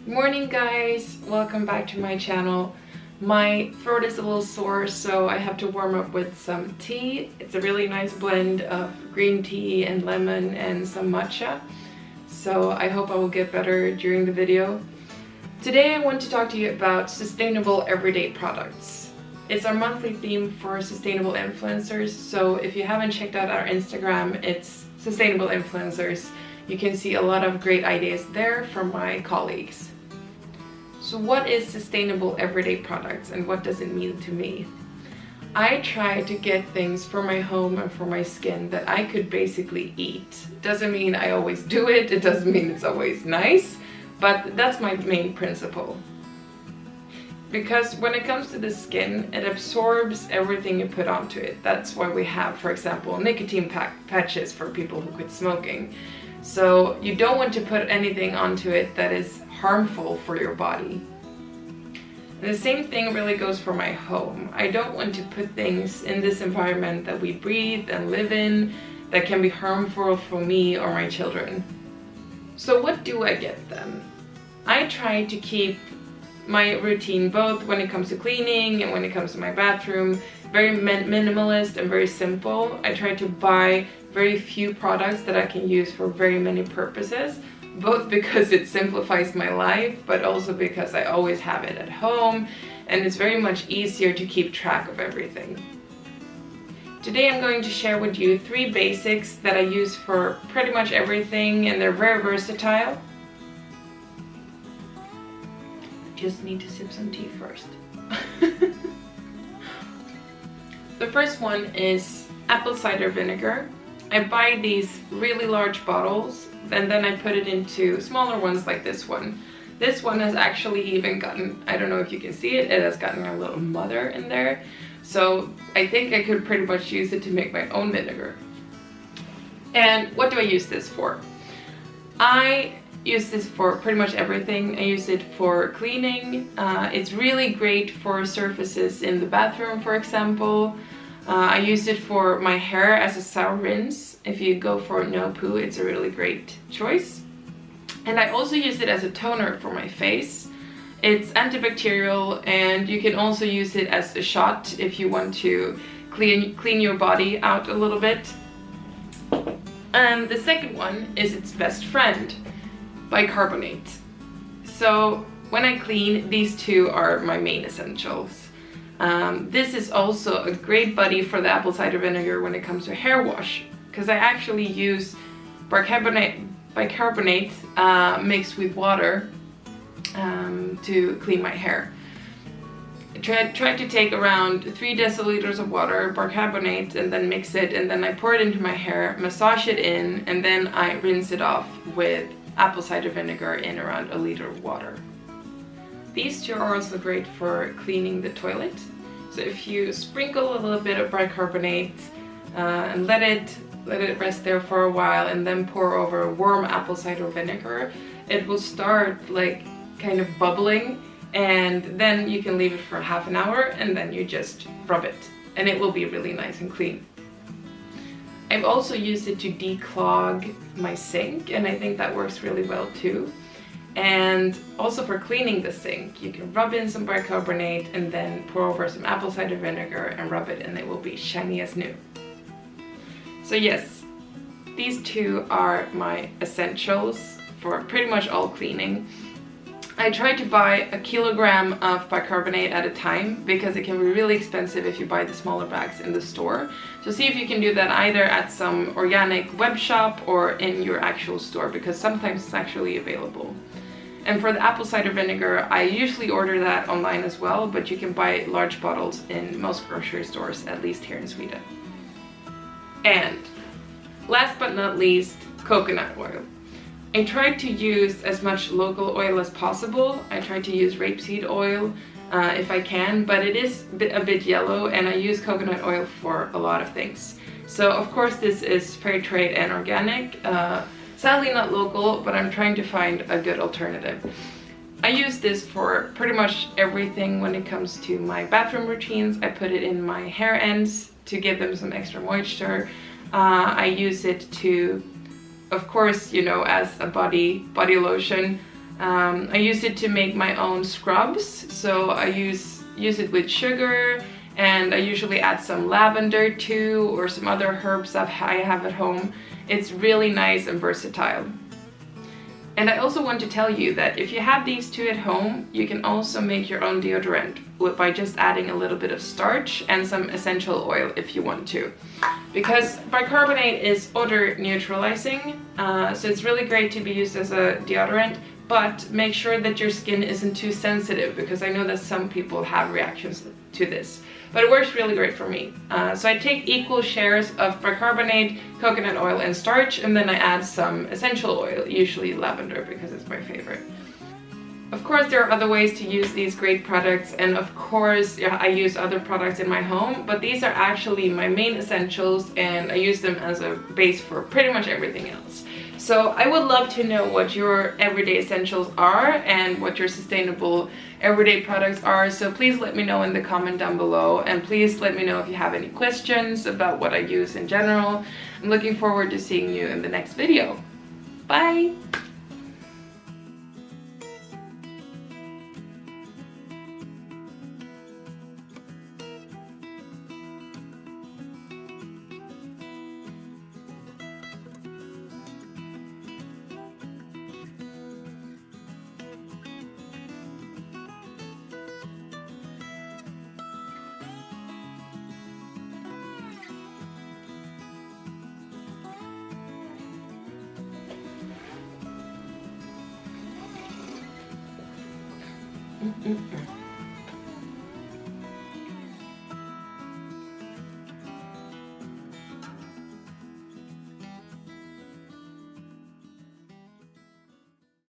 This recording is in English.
Morning guys, welcome back to my channel. My throat is a little sore, so I have to warm up with some tea. It's a really nice blend of green tea and lemon and some matcha. So I hope I will get better during the video. Today I want to talk to you about sustainable everyday products. It's our monthly theme for sustainable influencers, so if you haven't checked out our Instagram, it's Sustainable Influencers. You can see a lot of great ideas there from my colleagues. So what is sustainable everyday products and what does it mean to me? I try to get things for my home and for my skin that I could basically eat. Doesn't mean I always do it, it doesn't mean it's always nice, but that's my main principle. Because when it comes to the skin, it absorbs everything you put onto it. That's why we have, for example, nicotine patches for people who quit smoking. So you don't want to put anything onto it that is harmful for your body. And the same thing really goes for my home. I don't want to put things in this environment that we breathe and live in that can be harmful for me or my children. So what do I get then? I try to keep my routine, both when it comes to cleaning and when it comes to my bathroom, very minimalist and very simple. I try to buy very few products that I can use for very many purposes, both because it simplifies my life, but also because I always have it at home and it's very much easier to keep track of everything. Today I'm going to share with you 3 basics that I use for pretty much everything, and they're very versatile. Just need to sip some tea first. The first one is apple cider vinegar. I buy these really large bottles and then I put it into smaller ones like this one. This one has actually even gotten, I don't know if you can see it, it has gotten a little mother in there. So I think I could pretty much use it to make my own vinegar. And what do I use this for? I use this for pretty much everything. I use it for cleaning. It's really great for surfaces in the bathroom, for example. I use it for my hair as a sour rinse. If you go for no poo, it's a really great choice. And I also use it as a toner for my face. It's antibacterial, and you can also use it as a shot if you want to clean your body out a little bit. And the second one is its best friend, bicarbonate. So when I clean, these two are my main essentials. This is also a great buddy for the apple cider vinegar when it comes to hair wash, because I actually use bicarbonate mixed with water to clean my hair. I try to take around 3 deciliters of water, bicarbonate, and then mix it, and then I pour it into my hair, massage it in, and then I rinse it off with apple cider vinegar in around 1 liter of water. These two are also great for cleaning the toilet. So if you sprinkle a little bit of bicarbonate and let it rest there for a while, and then pour over warm apple cider vinegar, it will start like kind of bubbling, and then you can leave it for half an hour and then you just rub it and it will be really nice and clean. I've also used it to declog my sink, and I think that works really well too. And also for cleaning the sink, you can rub in some bicarbonate and then pour over some apple cider vinegar and rub it, and it will be shiny as new. So yes, these two are my essentials for pretty much all cleaning. I try to buy 1 kilogram of bicarbonate at a time because it can be really expensive if you buy the smaller bags in the store. So see if you can do that either at some organic web shop or in your actual store, because sometimes it's actually available. And for the apple cider vinegar, I usually order that online as well, but you can buy large bottles in most grocery stores, at least here in Sweden. And last but not least, coconut oil. I try to use as much local oil as possible. I try to use rapeseed oil if I can, but it is a bit yellow, and I use coconut oil for a lot of things. So of course this is fair trade and organic. Sadly not local, but I'm trying to find a good alternative. I use this for pretty much everything when it comes to my bathroom routines. I put it in my hair ends to give them some extra moisture. I use it to, of course, you know, as a body lotion. I use it to make my own scrubs, so I use it with sugar, and I usually add some lavender too, or some other herbs that I have at home. It's really nice and versatile. And I also want to tell you that if you have these two at home, you can also make your own deodorant by just adding a little bit of starch and some essential oil if you want to. Because bicarbonate is odor neutralizing, so it's really great to be used as a deodorant, but make sure that your skin isn't too sensitive, because I know that some people have reactions to this. But it works really great for me. So I take equal shares of bicarbonate, coconut oil and starch, and then I add some essential oil, usually lavender because it's my favorite. Of course, there are other ways to use these great products, and of course I use other products in my home, but these are actually my main essentials, and I use them as a base for pretty much everything else. So I would love to know what your everyday essentials are and what your sustainable everyday products are. So please let me know in the comment down below, and please let me know if you have any questions about what I use in general. I'm looking forward to seeing you in the next video. Bye! Mm-mm-mm.